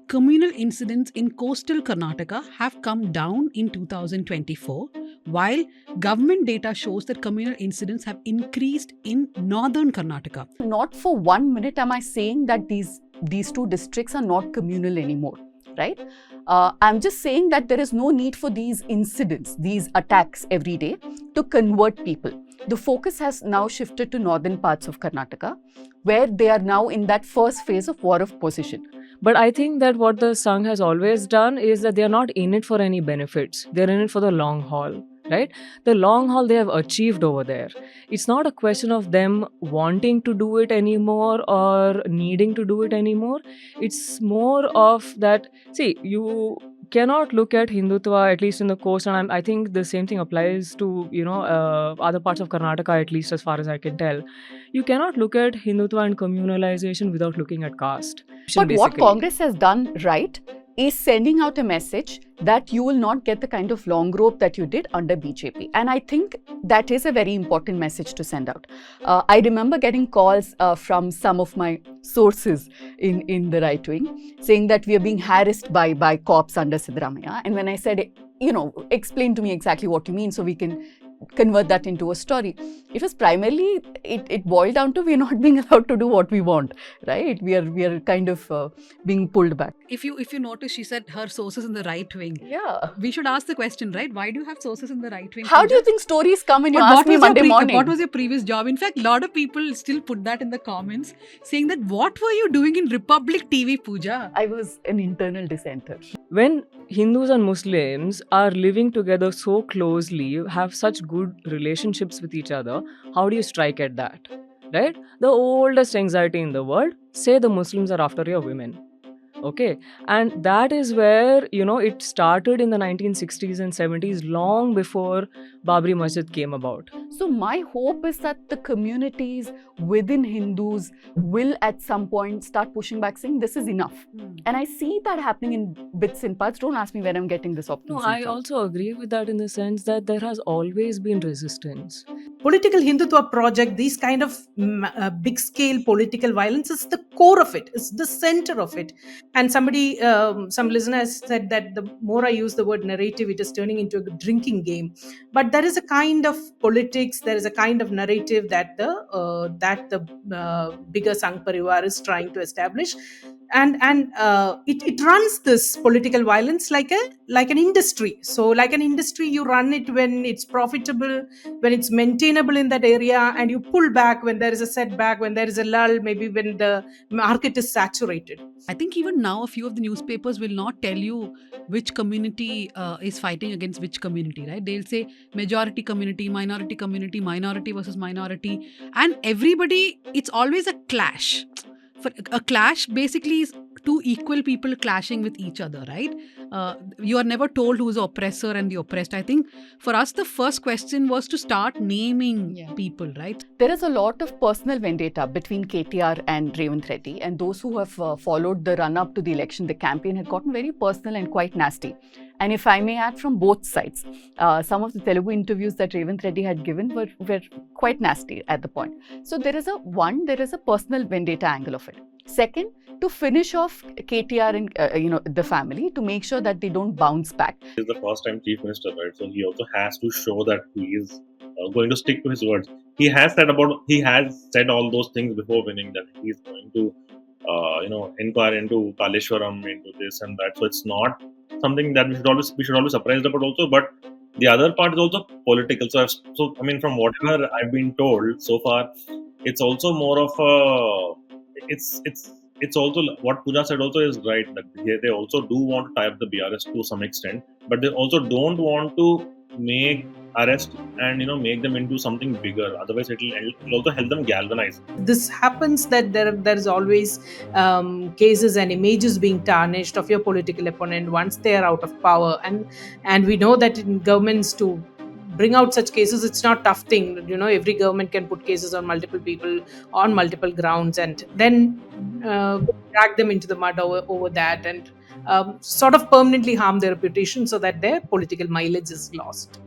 communal incidents in coastal Karnataka have come down in 2024, while government data shows that communal incidents have increased in northern Karnataka. Not for 1 minute am I saying that these two districts are not communal anymore, right? I'm just saying that there is no need for these incidents, these attacks every day to convert people. The focus has now shifted to northern parts of Karnataka, where they are now in that first phase of war of possession. But I think that what the Sangh has always done is that they are not in it for any benefits. They're in it for the long haul, right? The long haul they have achieved over there. It's not a question of them wanting to do it anymore or needing to do it anymore. It's more of that, see, you cannot look at Hindutva, at least in the coast, and I think the same thing applies to, other parts of Karnataka, at least as far as I can tell. You cannot look at Hindutva and communalization without looking at caste. But what Basically. Congress has done right is sending out a message that you will not get the kind of long rope that you did under BJP. And I think that is a very important message to send out. I remember getting calls from some of my sources in the right wing saying that we are being harassed by cops under Siddaramaiah. And when I said, explain to me exactly what you mean so we can convert that into a story. It was primarily, it boiled down to we're not being allowed to do what we want, right? We are kind of being pulled back. If you notice, she said her sources in the right wing. Yeah. We should ask the question, right? Why do you have sources in the right wing? How do you think stories come when you ask me Monday morning? What was your previous job? In fact, a lot of people still put that in the comments, saying that what were you doing in Republic TV, Pooja? I was an internal dissenter. When Hindus and Muslims are living together so closely, have such good relationships with each other, how do you strike at that? Right? The oldest anxiety in the world, say the Muslims are after your women. Okay, and that is where, it started in the 1960s and 70s, long before Babri Masjid came about. So my hope is that the communities within Hindus will at some point start pushing back, saying this is enough. And I see that happening in bits and parts. Don't ask me where I'm getting this optimism No, I from. also agree with that in the sense that there has always been resistance. Political Hindutva project, these kind of big scale political violence is the core of it, is the center of it. And some listeners said that the more I use the word narrative, it is turning into a drinking game. But there is a kind of politics, there is a kind of narrative that the bigger Sangh Parivar is trying to establish. And it runs this political violence like an industry. So like an industry, you run it when it's profitable, when it's maintainable in that area, and you pull back when there is a setback, when there is a lull, maybe when the market is saturated. I think even now a few of the newspapers will not tell you which community is fighting against which community, right? They'll say majority community, minority versus minority, and everybody, it's always a clash. For a clash basically is two equal people clashing with each other, right? You are never told who's the oppressor and the oppressed. I think for us the first question was to start naming people, right? There is a lot of personal vendetta between KTR and Revanth Reddy, and those who have followed the run-up to the election, the campaign had gotten very personal and quite nasty. And if I may add, from both sides, some of the Telugu interviews that Revanth Reddy had given were quite nasty at the point. So there is a personal vendetta angle of it. Second, to finish off KTR and the family, to make sure that they don't bounce back. He is the first time chief minister, right? So he also has to show that he is going to stick to his words. He has said all those things before winning, that he is going to inquire into Kaleshwaram, into this and that. So it's not something that we should always surprised about also. But the other part is also political. So from whatever I've been told so far, it's also more of a it's also what Pooja said also is right, that they also do want to tie up the BRS to some extent, but they also don't want to make arrest and make them into something bigger. Otherwise it will also help them galvanize. This happens that there is always cases and images being tarnished of your political opponent once they are out of power, and we know that in governments to bring out such cases, it's not a tough thing. Every government can put cases on multiple people on multiple grounds and then drag them into the mud over that and sort of permanently harm their reputation so that their political mileage is lost.